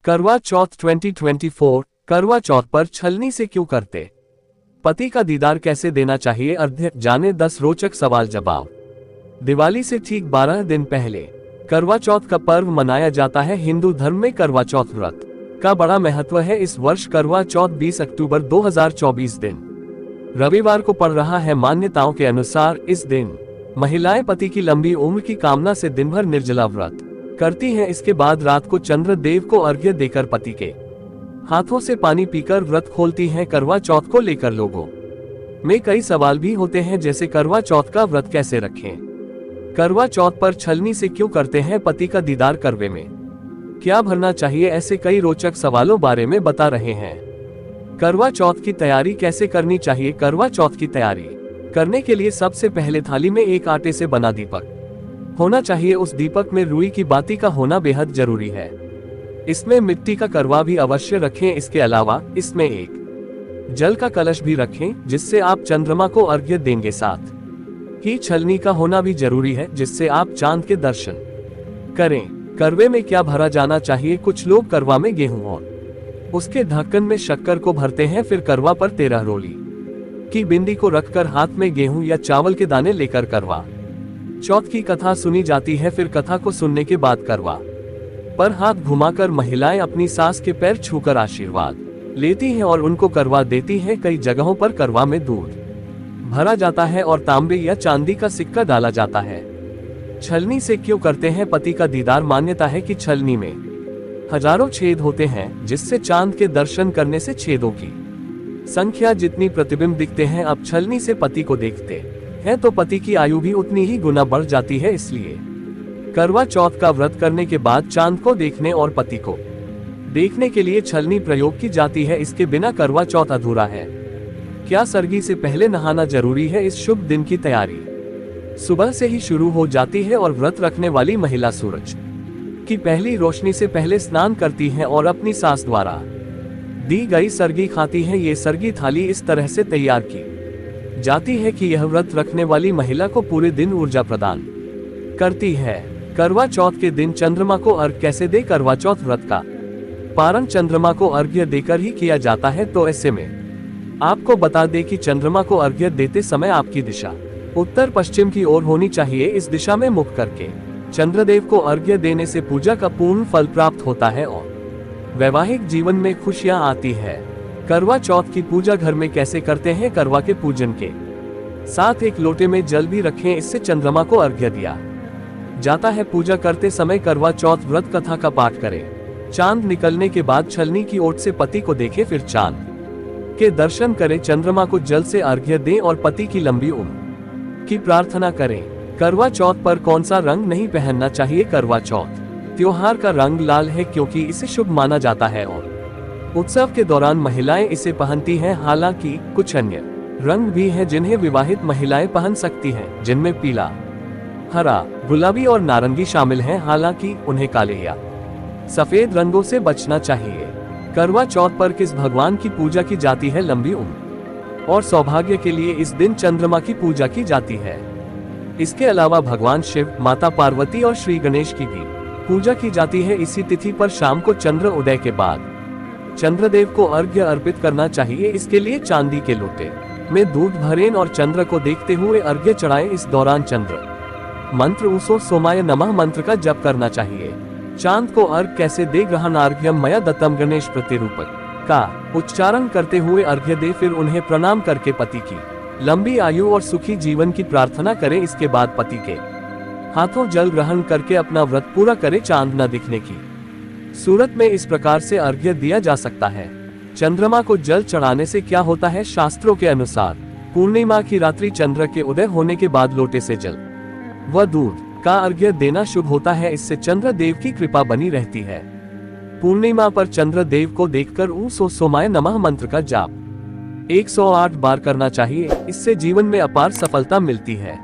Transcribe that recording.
करवा चौथ 2024। करवा चौथ पर छलनी से क्यों करते? पति का दीदार कैसे देना चाहिए? अध्यक्ष जाने 10 रोचक सवाल जवाब। दिवाली से ठीक 12 दिन पहले करवा चौथ का पर्व मनाया जाता है। हिंदू धर्म में करवा चौथ व्रत का बड़ा महत्व है। इस वर्ष करवा चौथ 20 अक्टूबर 2024 दिन रविवार को पड़ रहा है। मान्यताओं के अनुसार इस दिन महिलाएं पति की लंबी उम्र की कामना से दिन भर निर्जला व्रत करती हैं। इसके बाद रात को चंद्र देव को अर्घ्य देकर पति के हाथों से पानी पीकर व्रत खोलती हैं। करवा चौथ को लेकर लोगों में कई सवाल भी होते हैं, जैसे करवा चौथ का व्रत कैसे रखें, करवा चौथ पर छलनी से क्यों करते हैं, पति का दीदार करवे में क्या भरना चाहिए, ऐसे कई रोचक सवालों बारे में बता रहे हैं। करवा चौथ की तैयारी कैसे करनी चाहिए? करवा चौथ की तैयारी करने के लिए सबसे पहले थाली में एक आटे से बना दीपक होना चाहिए। उस दीपक में रुई की बाती का होना बेहद जरूरी है। इसमें मिट्टी का करवा भी अवश्य रखें। इसके अलावा इसमें एक जल का कलश भी रखें, जिससे आप चंद्रमा को अर्घ्य देंगे। साथ ही छलनी का होना भी जरूरी है, जिससे आप चांद के दर्शन करें। करवे में क्या भरा जाना चाहिए? कुछ लोग करवा में गेहूं और उसके ढक्कन में शक्कर को भरते हैं। फिर करवा पर 13 रोली की बिंदी को रखकर हाथ में गेहूं या चावल के दाने लेकर करवा चौथ की कथा सुनी जाती है। फिर कथा को सुनने के बाद करवा पर हाथ घुमाकर महिलाएं अपनी सास के पैर छूकर आशीर्वाद लेती हैं और उनको करवा देती हैं। कई जगहों पर करवा में दूध भरा जाता है और तांबे या चांदी का सिक्का डाला जाता है। छलनी से क्यों करते हैं पति का दीदार? मान्यता है कि छलनी में हजारों छेद होते हैं, जिससे चांद के दर्शन करने से छेदों की संख्या जितनी प्रतिबिंब दिखते हैं। अब छलनी से पति को देखते हैं तो पति की आयु भी उतनी ही गुना बढ़ जाती है। इसलिए करवा चौथ का व्रत करने के बाद चांद को देखने और पति को देखने के लिए छलनी प्रयोग की जाती है। इसके बिना करवा चौथ अधूरा है। क्या सरगी से पहले नहाना जरूरी है? इस शुभ दिन की तैयारी सुबह से ही शुरू हो जाती है और व्रत रखने वाली महिला सूरज की पहली रोशनी से पहले स्नान करती है और अपनी सास द्वारा दी गई सरगी खाती है। ये सरगी थाली इस तरह से तैयार की जाती है कि यह व्रत रखने वाली महिला को पूरे दिन ऊर्जा प्रदान करती है। करवा चौथ के दिन चंद्रमा को अर्घ्य कैसे दे? करवा चौथ व्रत का पारण चंद्रमा को अर्घ्य देकर ही किया जाता है। तो ऐसे में आपको बता दें कि चंद्रमा को अर्घ्य देते समय आपकी दिशा उत्तर पश्चिम की ओर होनी चाहिए। इस दिशा में मुख करके चंद्रदेव को अर्घ्य देने से पूजा का पूर्ण फल प्राप्त होता है और वैवाहिक जीवन में खुशियां आती है। करवा चौथ की पूजा घर में कैसे करते हैं? करवा के पूजन के साथ एक लोटे में जल भी रखें, इससे चंद्रमा को अर्घ्य दिया जाता है। पूजा करते समय करवा चौथ व्रत कथा का पाठ करें। चांद निकलने के बाद छलनी की ओट से पति को देखें, फिर चांद के दर्शन करें। चंद्रमा को जल से अर्घ्य दें और पति की लंबी उम्र की प्रार्थना करें। करवा चौथ पर कौन सा रंग नहीं पहनना चाहिए? करवा चौथ त्योहार का रंग लाल है, क्योंकि इसे शुभ माना जाता है और उत्सव के दौरान महिलाएं इसे पहनती हैं। हालांकि कुछ अन्य रंग भी हैं जिन्हें विवाहित महिलाएं पहन सकती हैं, जिनमें पीला, हरा, गुलाबी और नारंगी शामिल हैं। हालांकि उन्हें काले या सफेद रंगों से बचना चाहिए। करवा चौथ पर किस भगवान की पूजा की जाती है? लंबी उम्र और सौभाग्य के लिए इस दिन चंद्रमा की पूजा की जाती है। इसके अलावा भगवान शिव, माता पार्वती और श्री गणेश की भी पूजा की जाती है। इसी तिथि पर शाम को चंद्र उदय के बाद चंद्रदेव को अर्घ्य अर्पित करना चाहिए। इसके लिए चांदी के लोटे में दूध भरें और चंद्र को देखते हुए अर्घ्य चढ़ाएं। इस दौरान चंद्र मंत्र ऊसो सोमाय नमः मंत्र का जप करना चाहिए। चांद को अर्घ्य कैसे दे? ग्रहणार्घ्यम मया दत्तम गणेश प्रतिरूपक का उच्चारण करते हुए अर्घ्य दे। फिर उन्हें प्रणाम करके पति की लंबी आयु और सुखी जीवन की प्रार्थना करें। इसके बाद पति के हाथों जल ग्रहण करके अपना व्रत पूरा करें। चांद न दिखने की सूरत में इस प्रकार से अर्घ्य दिया जा सकता है। चंद्रमा को जल चढ़ाने से क्या होता है? शास्त्रों के अनुसार पूर्णिमा की रात्रि चंद्र के उदय होने के बाद लोटे से जल व दूध का अर्घ्य देना शुभ होता है। इससे चंद्र देव की कृपा बनी रहती है। पूर्णिमा पर चंद्र देव को देखकर ऊं सो सोमाय नमः मंत्र का जाप 108 बार करना चाहिए। इससे जीवन में अपार सफलता मिलती है।